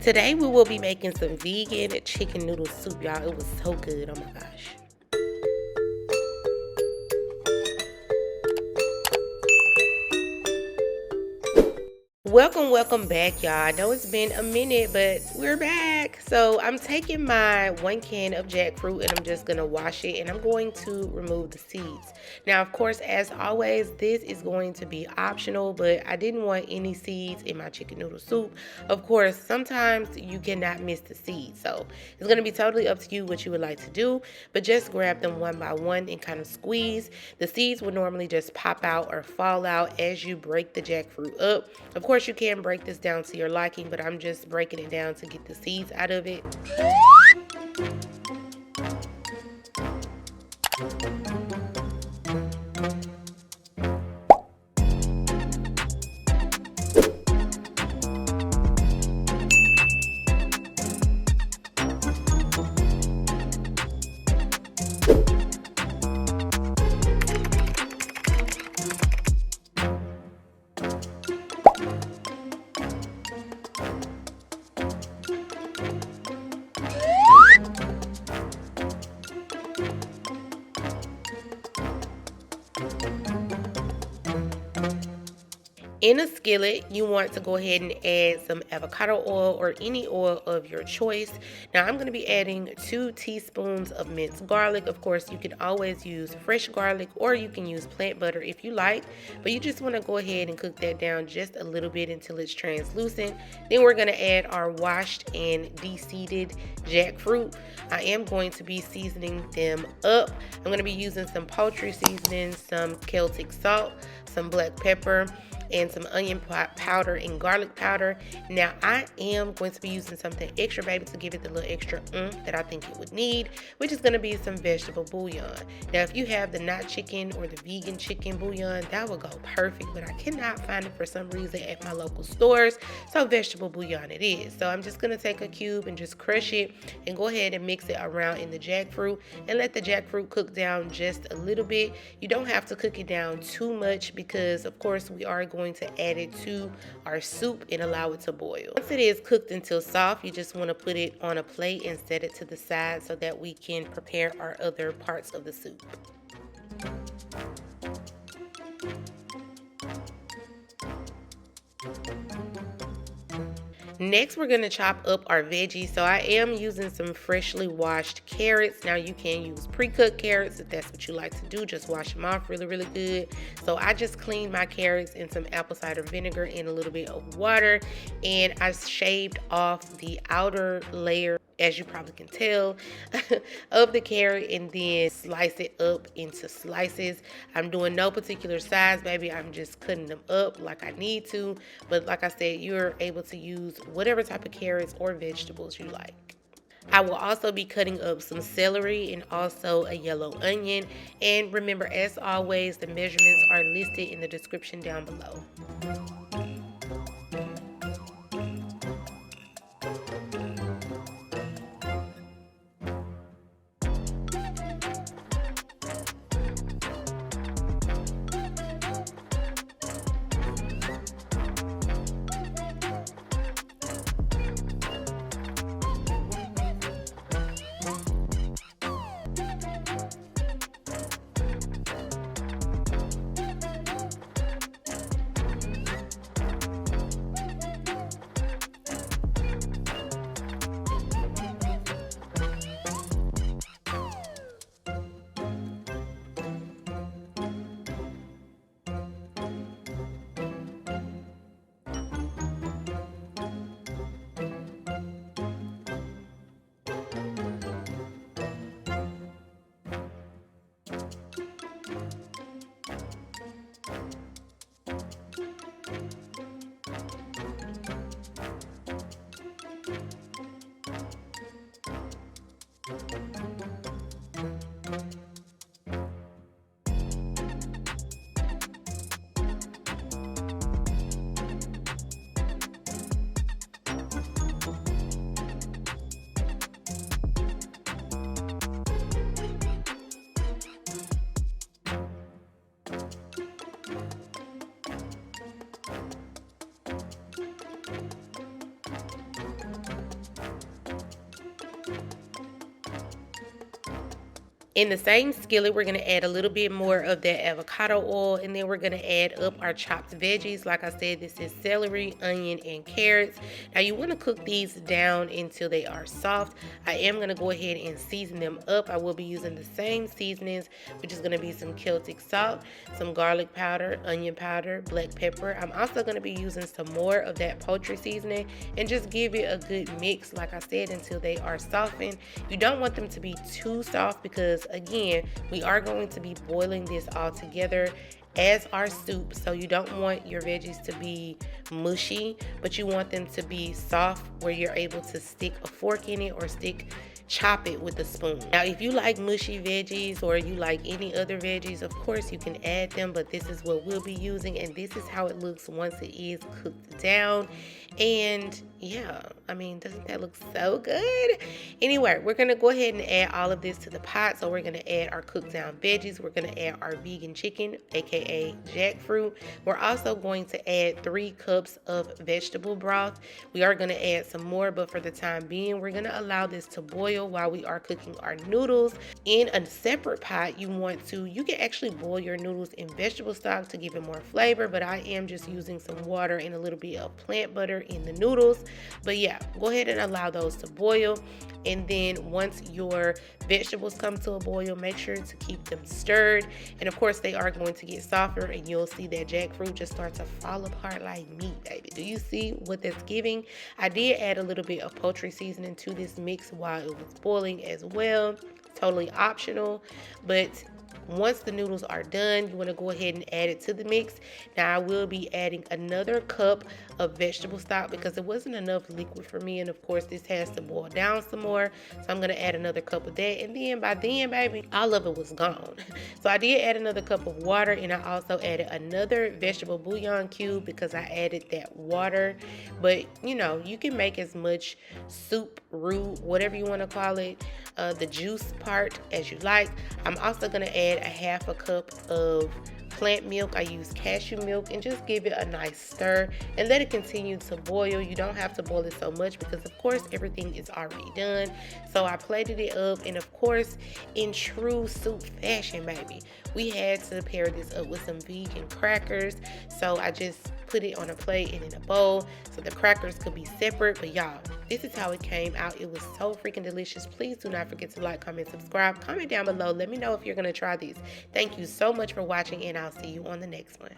Today we will be making some vegan chicken noodle soup, y'all. It was so good, oh my gosh. Welcome back, y'all. I know it's been a minute, but we're back. So I'm taking my 1 can of jackfruit and I'm just gonna wash it and I'm going to remove the seeds. Now, of course, as always, this is going to be optional, but I didn't want any seeds in my chicken noodle soup. Of course, sometimes you cannot miss the seeds, so it's gonna be totally up to you what you would like to do, but just grab them one by one and kind of squeeze. The seeds would normally just pop out or fall out as you break the jackfruit up. Of course, you can break this down to your liking, but I'm just breaking it down to get the seeds out of it. In a skillet, you want to go ahead and add some avocado oil or any oil of your choice. Now, I'm going to be adding 2 teaspoons of minced garlic. Of course, you can always use fresh garlic or you can use plant butter if you like, but you just want to go ahead and cook that down just a little bit until it's translucent. Then we're going to add our washed and de-seeded jackfruit. I am going to be seasoning them up. I'm going to be using some poultry seasoning, some Celtic salt, some black pepper, and some onion powder and garlic powder. Now, I am going to be using something extra, baby, to give it the little extra that I think it would need, which is going to be some vegetable bouillon. Now, if you have the not chicken or the vegan chicken bouillon, that would go perfect, but I cannot find it for some reason at my local stores, so vegetable bouillon it is. So I'm just going to take a cube and just crush it and go ahead and mix it around in the jackfruit and let the jackfruit cook down just a little bit. You don't have to cook it down too much because, of course, we are going to add it to our soup and allow it to boil. Once it is cooked until soft, you just want to put it on a plate and set it to the side so that we can prepare our other parts of the soup. Next, we're going to chop up our veggies. So I am using some freshly washed carrots. Now, you can use pre-cooked carrots if that's what you like to do. Just wash them off really good. So I just cleaned my carrots in some apple cider vinegar and a little bit of water, and I shaved off the outer layer, as you probably can tell, of the carrot, and then slice it up into slices. I'm doing no particular size, baby. I'm just cutting them up like I need to. But like I said, you're able to use whatever type of carrots or vegetables you like. I will also be cutting up some celery and also a yellow onion. And remember, as always, the measurements are listed in the description down below. In the same skillet, we're going to add a little bit more of that avocado oil, and then we're going to add up our chopped veggies. Like I said, this is celery, onion, and carrots. Now you want to cook these down until they are soft. I am going to go ahead and season them up. I will be using the same seasonings, which is going to be some Celtic salt, some garlic powder, onion powder, black pepper. I'm also going to be using some more of that poultry seasoning and just give it a good mix, like I said, until they are softened. You don't want them to be too soft because, again, we are going to be boiling this all together as our soup, so you don't want your veggies to be mushy, but you want them to be soft where you're able to stick a fork in it or chop it with a spoon. Now, if you like mushy veggies or you like any other veggies, of course you can add them, but this is what we'll be using, and this is how it looks once it is cooked down. And yeah, I mean, doesn't that look so good? Anyway, we're gonna go ahead and add all of this to the pot. So we're gonna add our cooked down veggies. We're gonna add our vegan chicken, aka jackfruit. We're also going to add 3 cups of vegetable broth. We are gonna add some more, but for the time being, we're gonna allow this to boil while we are cooking our noodles. In a separate pot, you can actually boil your noodles in vegetable stock to give it more flavor, but I am just using some water and a little bit of plant butter in the noodles. But yeah, go ahead and allow those to boil. And then once your vegetables come to a boil, make sure to keep them stirred. And of course, they are going to get softer, and you'll see that jackfruit just start to fall apart like meat, baby. Do you see what that's giving? I did add a little bit of poultry seasoning to this mix while it was boiling as well. Totally optional, but once the noodles are done, you want to go ahead and add it to the mix. Now I will be adding another cup of vegetable stock because it wasn't enough liquid for me, and of course this has to boil down some more, so I'm going to add another cup of that. And then by then, baby, all of it was gone. So I did add another cup of water, and I also added another vegetable bouillon cube because I added that water. But you know, you can make as much soup, roux, whatever you want to call it, the juice part, as you like. I'm also going to add a half a cup of plant milk. I use cashew milk, and just give it a nice stir and let it continue to boil. You don't have to boil it so much because of course everything is already done. So I plated it up, and of course, in true soup fashion, baby, we had to pair this up with some vegan crackers. So I just put it on a plate and in a bowl so the crackers could be separate. But y'all, this is how it came out. It was so freaking delicious. Please do not forget to like, comment, subscribe. Comment down below. Let me know if you're going to try these. Thank you so much for watching, and I'll see you on the next one.